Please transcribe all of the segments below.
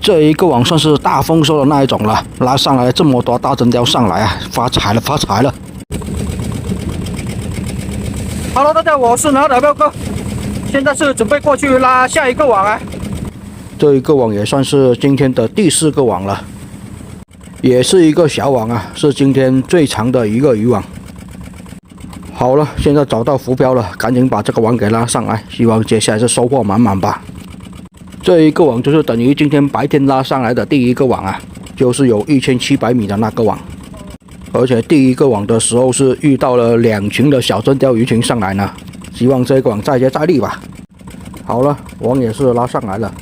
这一个网算是大丰收的那一种了，拉上来这么多大真鲷上来啊，发财了发财了。Hello， 大家，我是拿岛彪哥，现在是准备过去拉下一个网啊。这一个网也算是今天的第4个网了，也是一个小网啊，是今天最长的一个渔网。好了，现在找到浮标了，赶紧把这个网给拉上来，希望接下来是收获满满吧。这一个网就是等于今天白天拉上来的第1个网啊，就是有1700米的那个网，而且第1个网的时候是遇到了2群的小真鲷鱼群上来呢，希望这个网再接再厉吧。好了，网也是拉上来了，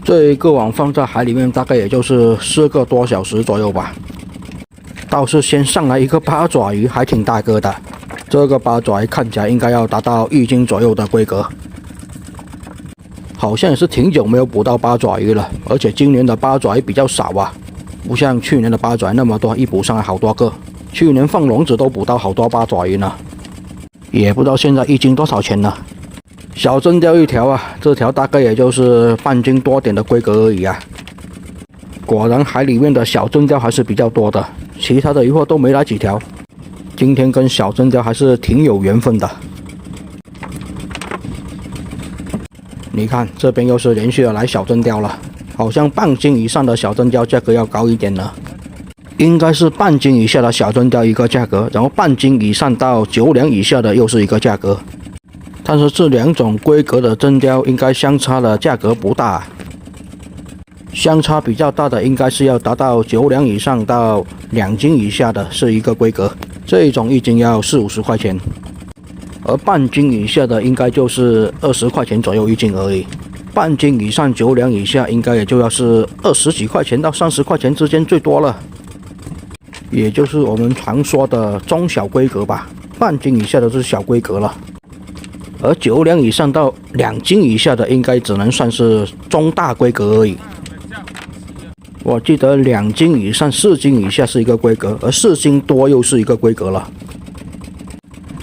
这一个网放在海里面大概也就是4个多小时左右吧。倒是先上来一个八爪鱼，还挺大个的。这个八爪鱼看起来应该要达到1斤左右的规格，好像也是挺久没有捕到八爪鱼了，而且今年的八爪鱼比较少啊，不像去年的八爪鱼那么多，一捕上来好多个。去年放笼子都捕到好多八爪鱼呢，也不知道现在1斤多少钱呢。小真鲷一条啊，这条大概也就是半斤多点的规格而已啊。果然海里面的小真鲷还是比较多的，其他的鱼货都没来几条。今天跟小真鲷还是挺有缘分的。你看这边又是连续的来小真鲷了，好像半斤以上的小真鲷价格要高一点呢，应该是半斤以下的小真鲷一个价格，然后半斤以上到9两以下的又是一个价格。但是这2种规格的真鲷应该相差的价格不大，相差比较大的应该是要达到9两以上到2斤以下的是一个规格，这一种1斤要40-50块钱，而半斤以下的应该就是20块钱左右1斤而已，半斤以上9两以下应该也就要是20几块钱到30块钱之间最多了，也就是我们常说的中小规格吧，半斤以下的是小规格了。而9两以上到2斤以下的应该只能算是中大规格而已。我记得2斤以上、4斤以下是一个规格，而4斤多又是一个规格了。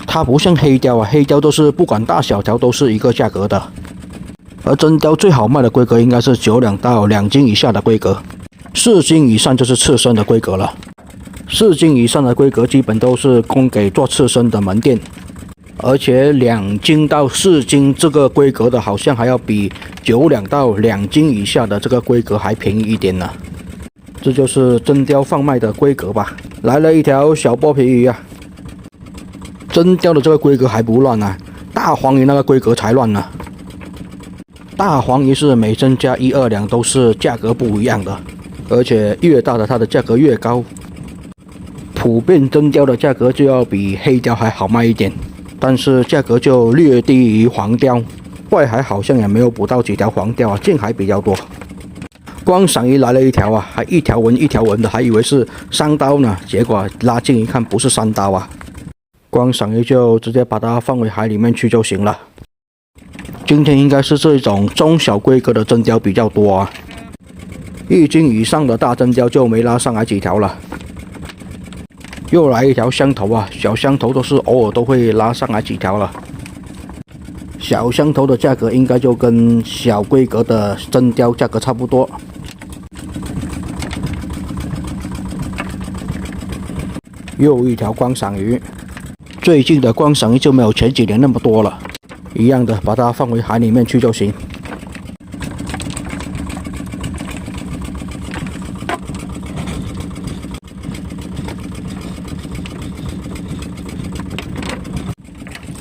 它不像黑鲷啊，黑鲷都是不管大小条都是一个价格的。而真鲷最好卖的规格应该是9两到2斤以下的规格，4斤以上就是刺身的规格了。4斤以上的规格基本都是供给做刺身的门店。而且2斤到4斤这个规格的好像还要比9两到2斤以下的这个规格还便宜一点呢。这就是真鲷贩卖的规格吧。来了一条小剥皮鱼啊，真鲷的这个规格还不乱啊，大黄鱼那个规格才乱呢。大黄鱼是每增加1-2两都是价格不一样的，而且越大的它的价格越高。普遍真鲷的价格就要比黑鲷还好卖一点，但是价格就略低于黄鲷，外海好像也没有捕到几条黄鲷啊，近海比较多。光赏鱼来了一条啊，还一条纹一条纹的，还以为是3刀呢，结果拉近一看不是3刀啊。光赏鱼就直接把它放回海里面去就行了。今天应该是这种中小规格的真鲷比较多啊，1斤以上的大真鲷就没拉上来几条了。又来一条香头啊，小香头都是偶尔都会拉上来几条了。小香头的价格应该就跟小规格的真鲷价格差不多。又一条观赏鱼，最近的观赏鱼就没有前几年那么多了，一样的把它放回海里面去就行。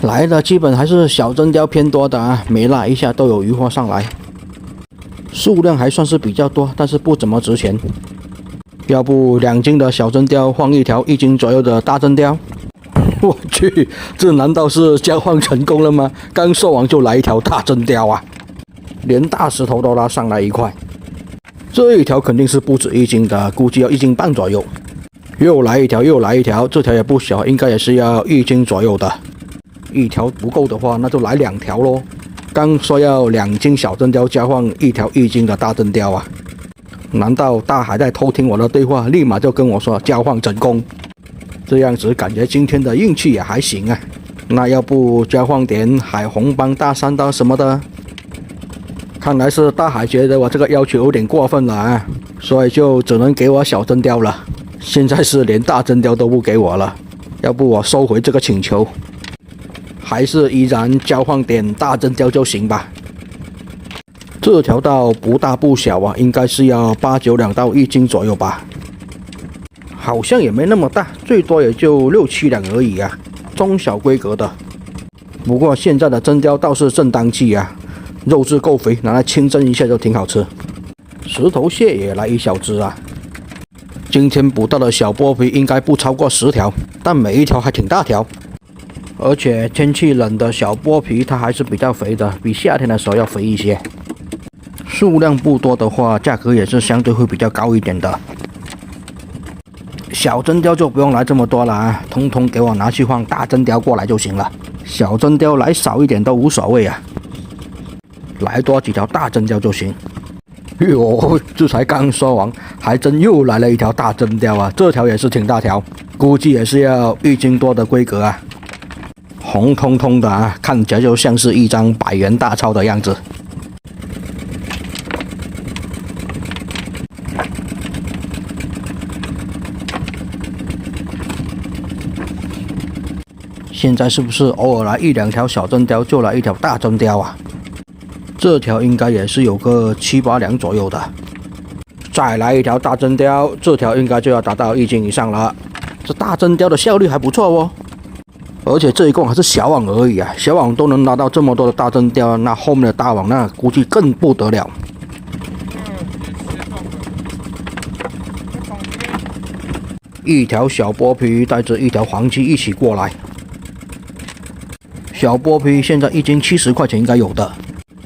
来的基本还是小真鲷偏多的啊，每拉一下都有鱼货上来，数量还算是比较多，但是不怎么值钱。要不2斤的小真鲷换一条1斤左右的大真鲷？我去，这难道是交换成功了吗？刚收网就来一条大真鲷啊，连大石头都拉上来1块。这一条肯定是不止1斤的，估计要1斤半左右。又来一条，又来一条，这条也不小，应该也是要1斤左右的。一条不够的话，那就来2条咯。刚说要2斤小真鲷交换一条1斤的大真鲷啊，难道大海在偷听我的对话，立马就跟我说交换成功？这样子感觉今天的运气也还行啊。那要不交换点海红帮大三刀什么的？看来是大海觉得我这个要求有点过分了啊，所以就只能给我小真鲷了。现在是连大真鲷都不给我了，要不我收回这个请求，还是依然交换点大真鲷就行吧。这条道不大不小啊，应该是要8、9两到1斤左右吧。好像也没那么大，最多也就6、7两而已啊，中小规格的。不过现在的真鲷倒是正当季啊，肉质够肥，拿来清蒸一下就挺好吃。石头蟹也来1小只啊。今天捕到的小剥皮应该不超过10条，但每一条还挺大条。而且天气冷的小剥皮它还是比较肥的，比夏天的时候要肥一些。数量不多的话，价格也是相对会比较高一点的。小真鲷就不用来这么多了啊，统统给我拿去换大真鲷过来就行了。小真鲷来少一点都无所谓啊，来多几条大真鲷就行。哟，这才刚说完，还真又来了一条大真鲷啊！这条也是挺大条，估计也是要1斤多的规格啊。红彤彤的啊，看起来就像是一张100元大钞的样子。现在是不是偶尔来1、2条小真鲷就来1条大真鲷啊？这条应该也是有个7、8两左右的。再来1条大真鲷，这条应该就要达到1斤以上了。这大真鲷的效率还不错哦，而且这一共还是小网而已啊，小网都能拿到这么多的大真鲷，那后面的大网那估计更不得了。1条小剥皮带着1条黄鲫一起过来。小剥皮现在1斤70块钱应该有的，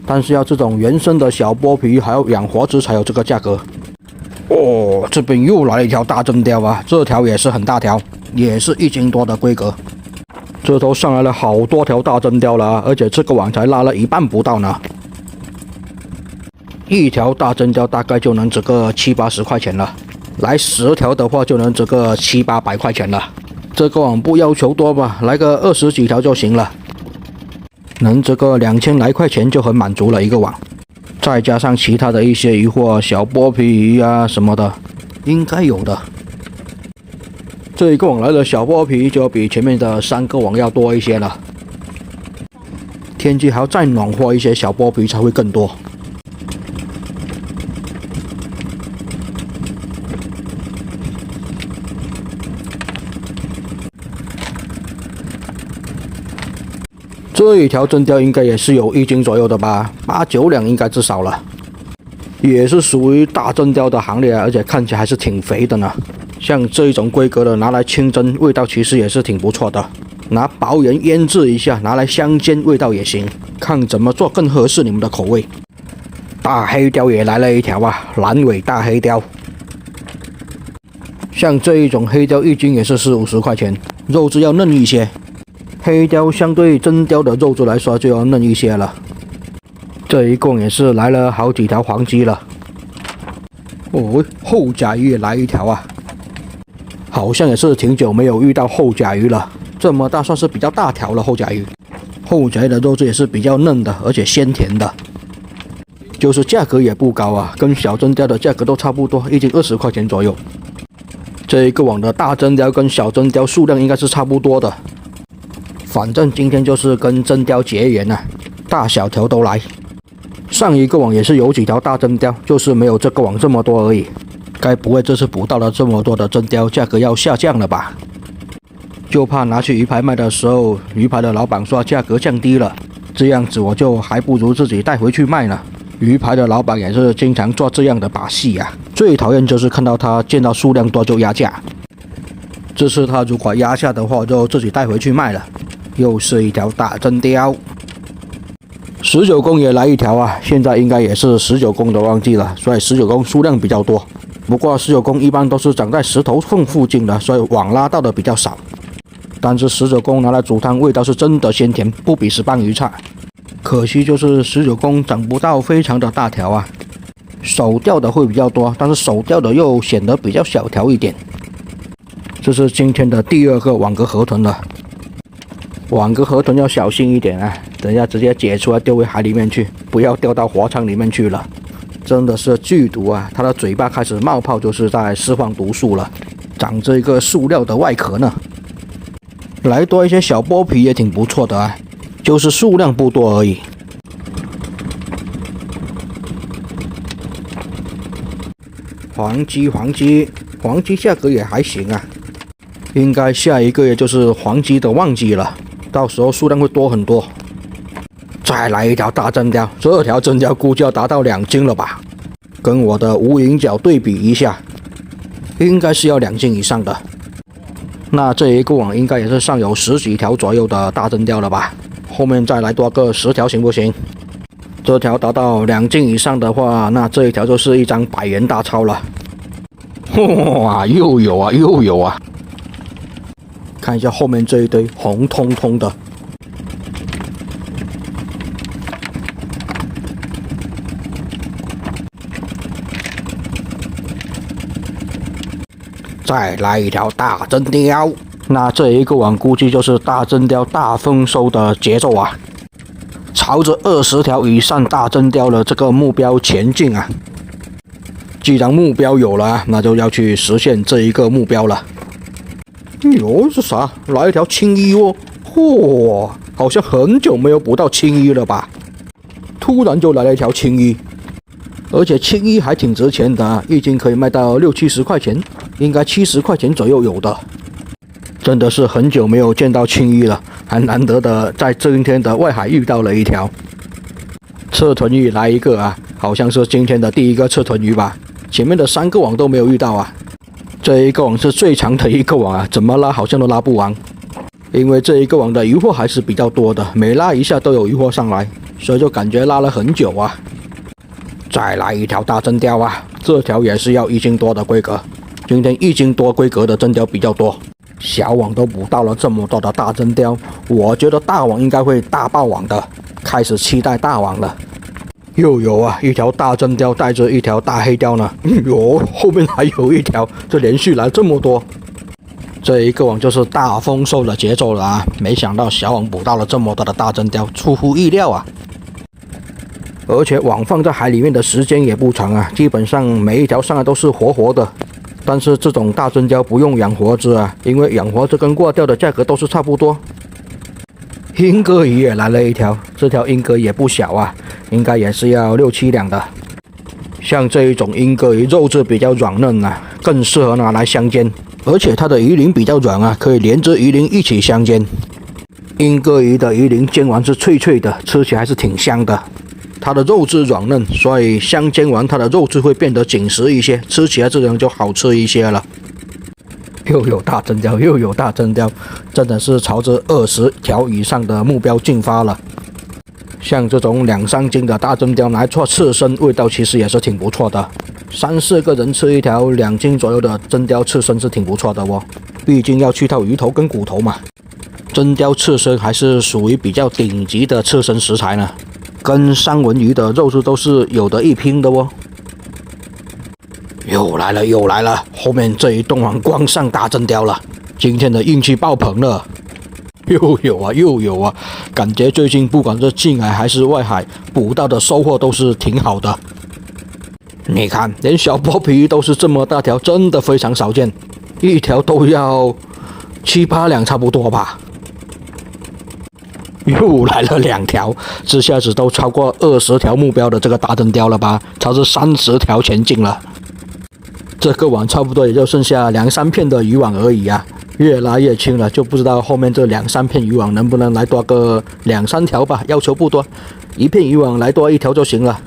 但是要这种原生的小剥皮还要养活值才有这个价格。哦，这边又来了1条大真鲷啊，这条也是很大条，也是1斤多的规格。这头上来了好多条大真鲷了啊，而且这个网才拉了一半不到呢。1条大真鲷大概就能值个70、80块钱了，来10条的话就能值个700、800块钱了。这个网不要求多吧，来个20几条就行了。能值个2000来块钱就很满足了一个网，再加上其他的一些鱼货，小剥皮鱼啊什么的，应该有的。这一个网来的小剥皮就比前面的3个网要多一些了。天气还要再暖和一些，小剥皮才会更多。这一条真鲷应该也是有1斤左右的吧，8、9两应该至少了，也是属于大真鲷的行列啊，而且看起来还是挺肥的呢。像这一种规格的拿来清蒸，味道其实也是挺不错的。拿薄盐腌制一下，拿来香煎，味道也行，看怎么做更合适你们的口味。大黑鲷也来了1条啊，蓝尾大黑鲷。像这一种黑鲷1斤也是40、50块钱，肉质要嫩一些。黑鲷相对真鲷的肉质来说就要嫩一些了。这一共也是来了好几条黄鲫了。哦，后甲鱼也来1条啊，好像也是挺久没有遇到后甲鱼了，这么大算是比较大条了。后甲鱼的肉质也是比较嫩的，而且鲜甜的，就是价格也不高啊，跟小真鲷的价格都差不多，1斤20块钱左右。这一个网的大真鲷跟小真鲷数量应该是差不多的。反正今天就是跟真鲷结缘啊，大小条都来。上一个网也是有几条大真鲷，就是没有这个网这么多而已。该不会这次捕到了这么多的真鲷，价格要下降了吧？就怕拿去鱼排卖的时候，鱼排的老板说价格降低了，这样子我就还不如自己带回去卖呢。鱼排的老板也是经常做这样的把戏啊，最讨厌就是看到他见到数量多就压价。这次他如果压下的话，就自己带回去卖了。又是1条大真鲷，19公也来1条啊，现在应该也是19公的旺季了，所以19公数量比较多。不过19公一般都是长在石头缝附近的，所以网拉到的比较少。但是19公拿来煮汤，味道是真的鲜甜，不比石斑鱼差。可惜就是19公长不到非常的大条啊，手钓的会比较多，但是手钓的又显得比较小条一点。这是今天的第2个网格河豚了。网格河豚要小心一点啊，等一下直接解出来丢回海里面去，不要掉到火场里面去了。真的是剧毒啊！它的嘴巴开始冒泡，就是在释放毒素了。长着一个塑料的外壳呢。来多一些小剥皮也挺不错的啊，就是数量不多而已。黄鸡价格也还行啊，应该下一个月就是黄鸡的旺季了，到时候数量会多很多。再来一条大真鲷，这条真鲷估计要达到2斤了吧？跟我的无影脚对比一下，应该是要2斤以上的。那这一个网应该也是上有10几条左右的大真鲷了吧？后面再来多个10条行不行？这条达到2斤以上的话，那这一条就是一张100元大钞了。哇，又有啊！看一下后面这一堆红彤彤的。再来一条大真鲷，那这一个网估计就是大真鲷大丰收的节奏啊！朝着20条以上大真鲷的这个目标前进啊！既然目标有了，那就要去实现这一个目标了。哟，是啥？来一条青衣哦！嚯，好像很久没有捕到青衣了吧？突然就来了一条青衣，而且青衣还挺值钱的啊，一斤可以卖到60、70块钱，应该70块钱左右有的。真的是很久没有见到青衣了，还难得的在今天的外海遇到了一条赤臀鱼，来一个啊！好像是今天的第一个赤臀鱼吧，前面的3个网都没有遇到啊。这一个网是最长的一个网啊，怎么拉好像都拉不完，因为这一个网的渔获还是比较多的，每拉一下都有渔获上来，所以就感觉拉了很久啊。再来一条大真鲷啊，这条也是要1斤多的规格，今天1斤多规格的真鲷比较多。小网都捕到了这么多的大真鲷，我觉得大网应该会大爆网的，开始期待大网了。又有啊，一条大真鲷带着一条大黑鲷呢，哟，后面还有一条，这连续来这么多，这一个网就是大丰收的节奏了啊！没想到小网捕到了这么多的大真鲷，出乎意料啊！而且网放在海里面的时间也不长啊，基本上每一条上来都是活活的。但是这种大真鲷不用养活子啊，因为养活子跟挂钓的价格都是差不多。英哥鱼也来了一条，这条英哥也不小啊，应该也是要6、7两的。像这一种英哥鱼肉质比较软嫩啊，更适合拿来香煎，而且它的鱼鳞比较软啊，可以连着鱼鳞一起香煎。英哥鱼的鱼鳞煎完是脆脆的，吃起来还是挺香的。它的肉质软嫩，所以香煎完它的肉质会变得紧实一些，吃起来这样就好吃一些了。又有大真鲷，又有大真鲷，真的是朝着20条以上的目标进发了。像这种2、3斤的大真鲷来做刺身，味道其实也是挺不错的。3、4个人吃一条2斤左右的真鲷刺身是挺不错的哦，毕竟要去掉鱼头跟骨头嘛。真鲷刺身还是属于比较顶级的刺身食材呢。跟三文鱼的肉质都是有得一拼的哦。又来了，后面这一栋网光上大真鲷了，今天的运气爆棚了。又有啊，感觉最近不管是近海还是外海捕到的收获都是挺好的。你看，连小剥皮鱼都是这么大条，真的非常少见，一条都要7、8两差不多吧。又来了2条，这下子都超过20条目标的这个大真鲷了吧，朝着30条前进了。这个网差不多也就剩下2、3片的渔网而已啊，越拉越轻了，就不知道后面这2、3片渔网能不能来多个2、3条吧，要求不多，1片渔网来多1条就行了。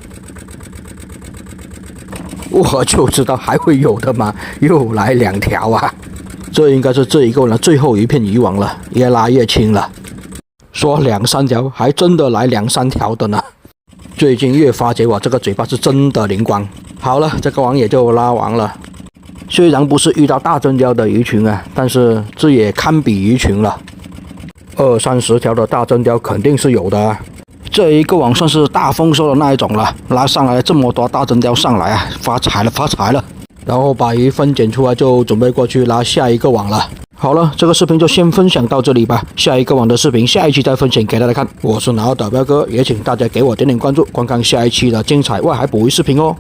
我就知道还会有的嘛，又来2条啊，这应该是这一个的最后1片渔网了，越拉越轻了。说2、3条，还真的来2、3条的呢。最近越发觉我这个嘴巴是真的灵光。好了，这个网也就拉完了。虽然不是遇到大真鲷的鱼群啊，但是这也堪比鱼群了。20、30条的大真鲷肯定是有的啊。这一个网算是大丰收的那一种了，拉上来这么多大真鲷上来啊，发财了！然后把鱼分拣出来，就准备过去拉下一个网了。好了，这个视频就先分享到这里吧。下一个网的视频，下一期再分享给大家看。我是拿岛彪哥，也请大家给我点点关注，观看下一期的精彩外海捕鱼视频哦。